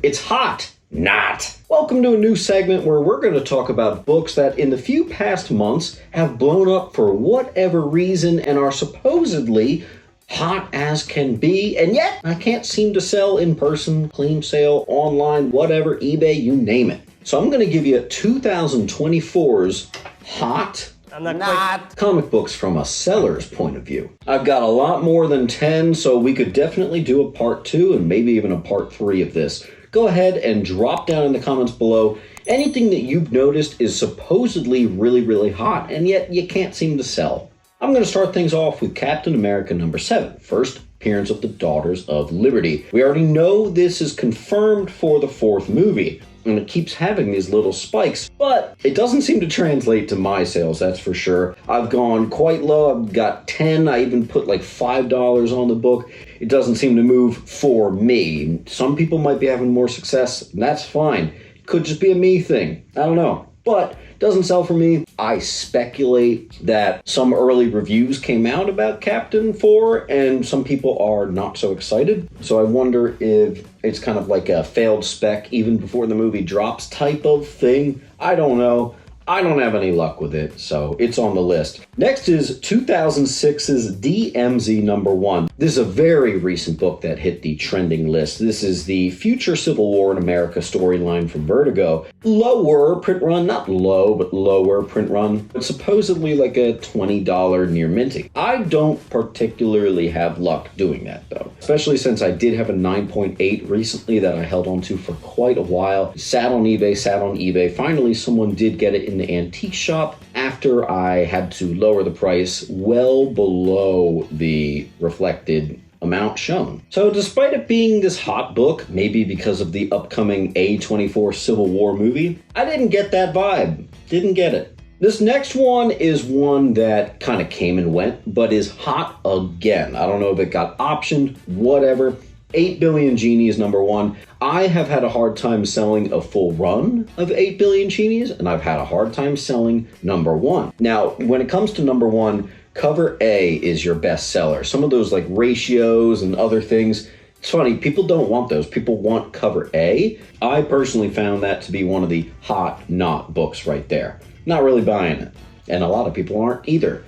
It's hot. Not. Welcome to a new segment where we're going to talk about books that in the few past months have blown up for whatever reason and are supposedly hot as can be, and yet I can't seem to sell in person, claim sale, online, whatever, eBay, you name it. So I'm going to give you 2024's hot comic books from a seller's point of view. I've got a lot more than 10, so we could definitely do a part 2 and maybe even a part 3 of this. Go ahead and drop down in the comments below anything that you've noticed is supposedly really hot and yet you can't seem to sell. I'm going to start things off with Captain America number 7, first appearance of the Daughters of Liberty. We already know this is confirmed for the 4th movie, and it keeps having these little spikes, but it doesn't seem to translate to my sales, that's for sure. I've gone quite low, I've got 10, I even put like $5 on the book. It doesn't seem to move for me. Some people might be having more success, and that's fine. It could just be a me thing, I don't know. But doesn't sell for me. I speculate that some early reviews came out about Captain 4 and some people are not so excited. So I wonder if it's kind of like a failed spec even before the movie drops type of thing. I don't know. I don't have any luck with it, so it's on the list. Next is 2006's DMZ number 1. This is a very recent book that hit the trending list. This is the future Civil War in America storyline from Vertigo. Lower print run, not low, but lower print run. It's supposedly like a $20 near minting. I don't particularly have luck doing that though, especially since I did have a 9.8 recently that I held on to for quite a while. Sat on eBay. Finally, someone did get it in the antique shop after I had to lower the price well below the reflected amount shown. So despite it being this hot book, maybe because of the upcoming A24 Civil War movie, I didn't get that vibe. Didn't get it. This next one is one that kind of came and went, but is hot again. I don't know if it got optioned, whatever. 8 Billion Genies number 1. I have had a hard time selling a full run of 8 Billion Genies, and I've had a hard time selling number 1. Now, when it comes to number 1, cover A is your best seller. Some of those like ratios and other things, it's funny, people don't want those. People want cover A. I personally found that to be one of the hot not books right there. Not really buying it, and a lot of people aren't either.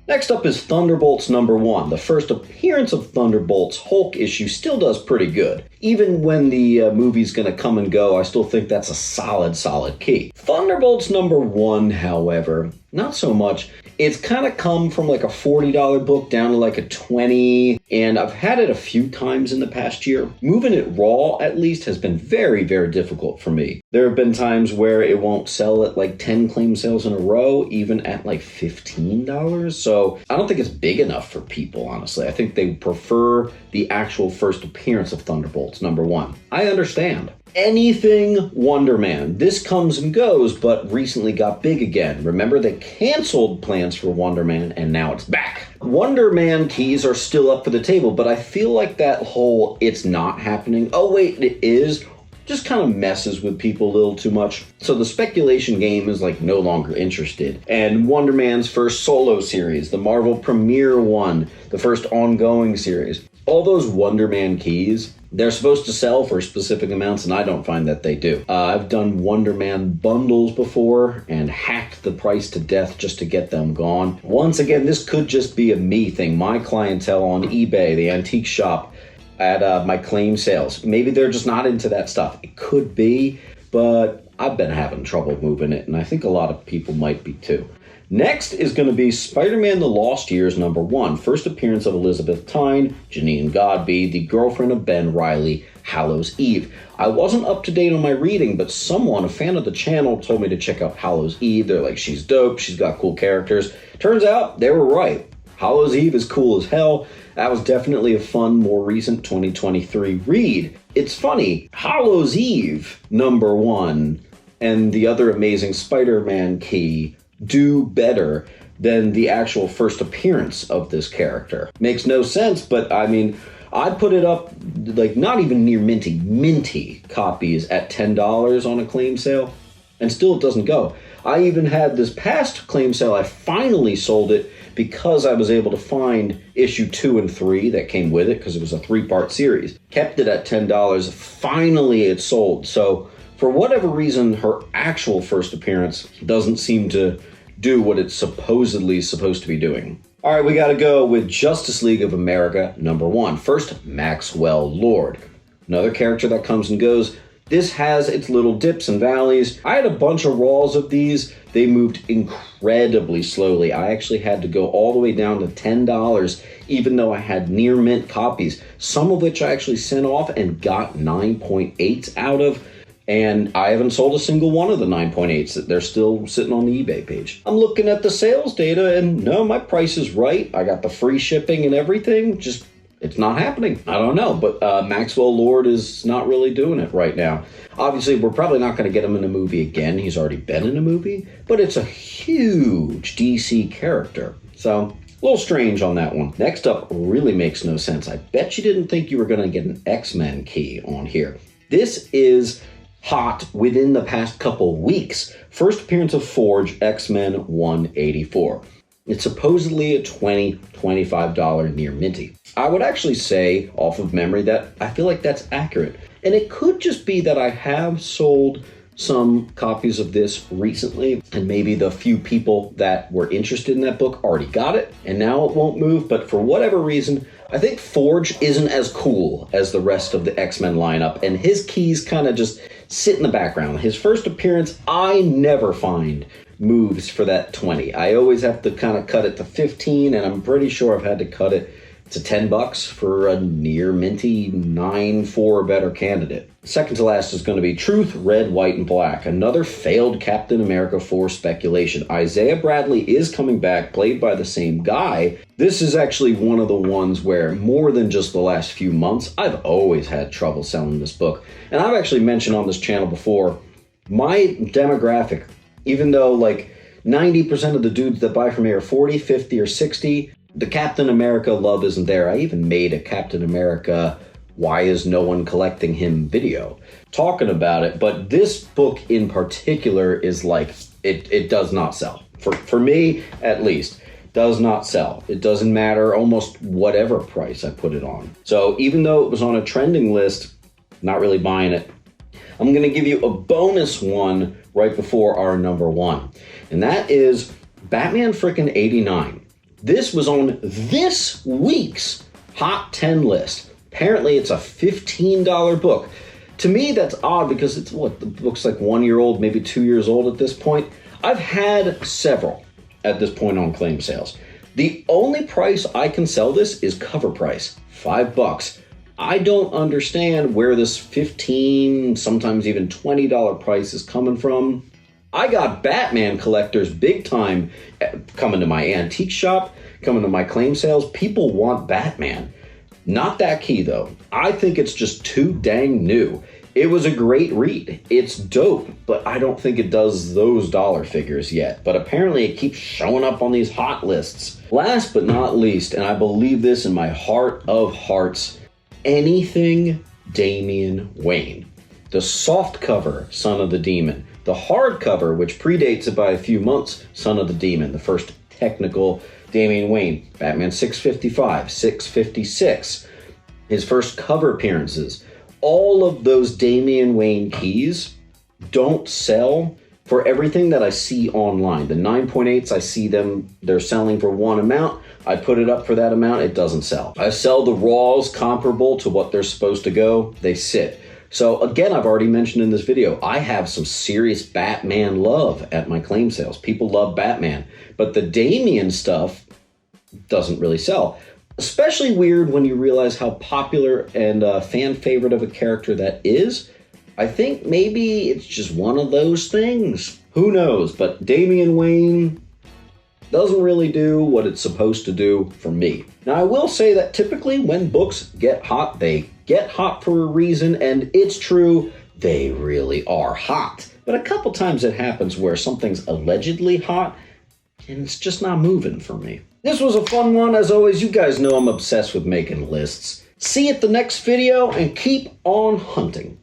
Next up is Thunderbolts number 1. The first appearance of Thunderbolts Hulk issue still does pretty good. Even when the movie's gonna come and go, I still think that's a solid key. Thunderbolts number 1, however, not so much. It's kind of come from like a $40 book down to like a $20, and I've had it a few times in the past year. Moving it raw, at least, has been very difficult for me. There have been times where it won't sell at like 10 claim sales in a row, even at like $15. So I don't think it's big enough for people, honestly. I think they prefer the actual first appearance of Thunderbolts number 1. I understand. Anything Wonder Man. This comes and goes, but recently got big again. Remember, they canceled plans for Wonder Man, and now it's back. Wonder Man keys are still up for the table, but I feel like that whole it's not happening, oh wait, it is, just kind of messes with people a little too much. So the speculation game is like no longer interested. And Wonder Man's first solo series, the Marvel premiere one, the first ongoing series, all those Wonder Man keys, they're supposed to sell for specific amounts, and I don't find that they do. I've done Wonder Man bundles before and hacked the price to death just to get them gone. Once again, this could just be a me thing. My clientele on eBay, the antique shop, at my claim sales, maybe they're just not into that stuff. It could be, but I've been having trouble moving it, and I think a lot of people might be too. Next is going to be Spider-Man The Lost Years number 1. First appearance of Elizabeth Tyne, Janine Godby, the girlfriend of Ben Reilly, Hallows Eve. I wasn't up to date on my reading, but someone, a fan of the channel, told me to check out Hallows Eve. They're like, she's dope, she's got cool characters. Turns out they were right. Hallows Eve is cool as hell. That was definitely a fun, more recent 2023 read. It's funny, Hallows Eve number 1 and the other amazing Spider-Man key do better than the actual first appearance of this character. Makes no sense, but I mean, I put it up like not even near minty copies at $10 on a claim sale, and still it doesn't go. I even had this past claim sale, I finally sold it because I was able to find issue 2 and 3 that came with it, because it was a 3-part series. Kept it at $10. Finally, it sold. So for whatever reason, her actual first appearance doesn't seem to do what it's supposedly supposed to be doing. All right, we got to go with Justice League of America #1. First, Maxwell Lord. Another character that comes and goes. This has its little dips and valleys. I had a bunch of raws of these. They moved incredibly slowly. I actually had to go all the way down to $10, even though I had near mint copies, some of which I actually sent off and got 9.8s out of. And I haven't sold a single one of the 9.8s. They're still sitting on the eBay page. I'm looking at the sales data, and no, my price is right. I got the free shipping and everything. Just, it's not happening. I don't know, but Maxwell Lord is not really doing it right now. Obviously, we're probably not going to get him in a movie again. He's already been in a movie, but it's a huge DC character. So, a little strange on that one. Next up really makes no sense. I bet you didn't think you were going to get an X-Men key on here. This is hot within the past couple weeks. First appearance of Forge, X-Men 184. It's supposedly a $20-25 near minty. I would actually say, off of memory, that I feel like that's accurate. And it could just be that I have sold some copies of this recently, and maybe the few people that were interested in that book already got it, and now it won't move. But for whatever reason, I think Forge isn't as cool as the rest of the X-Men lineup, and his keys kind of just sit in the background. His first appearance, I never find moves for that 20. I always have to kind of cut it to 15, and I'm pretty sure I've had to cut it to $10 for a near minty 9-4 or better candidate. Second to last is going to be Truth, Red, White, and Black. Another failed Captain America 4 speculation. Isaiah Bradley is coming back, played by the same guy. This is actually one of the ones where, more than just the last few months, I've always had trouble selling this book. And I've actually mentioned on this channel before, my demographic, even though like 90% of the dudes that buy from me are 40, 50, or 60, the Captain America love isn't there. I even made a Captain America "Why is no one collecting him" video talking about it. But this book in particular is like, it does not sell. For me, at least, does not sell. It doesn't matter almost whatever price I put it on. So even though it was on a trending list, not really buying it. I'm going to give you a bonus one right before our #1. And that is Batman frickin' 89. This was on this week's Hot 10 list. Apparently, it's a $15 book. To me, that's odd because it's, what, the book's like 1 year old, maybe 2 years old at this point. I've had several at this point on claim sales. The only price I can sell this is cover price, $5. I don't understand where this $15, sometimes even $20 price is coming from. I got Batman collectors big time coming to my antique shop, coming to my claim sales. People want Batman. Not that key, though. I think it's just too dang new. It was a great read. It's dope, but I don't think it does those dollar figures yet. But apparently it keeps showing up on these hot lists. Last but not least, and I believe this in my heart of hearts, anything Damian Wayne. The soft cover, Son of the Demon. The hardcover, which predates it by a few months, Son of the Demon, the first technical Damian Wayne. Batman 655, 656, his first cover appearances. All of those Damian Wayne keys don't sell for everything that I see online. The 9.8s, I see them, they're selling for one amount. I put it up for that amount, it doesn't sell. I sell the raws comparable to what they're supposed to go, they sit. So again, I've already mentioned in this video, I have some serious Batman love at my claim sales. People love Batman, but the Damian stuff doesn't really sell. Especially weird when you realize how popular and fan favorite of a character that is. I think maybe it's just one of those things. Who knows? But Damian Wayne doesn't really do what it's supposed to do for me. Now, I will say that typically when books get hot, they get hot for a reason, and it's true, they really are hot. But a couple times it happens where something's allegedly hot, and it's just not moving for me. This was a fun one. As always, you guys know I'm obsessed with making lists. See you at the next video, and keep on hunting.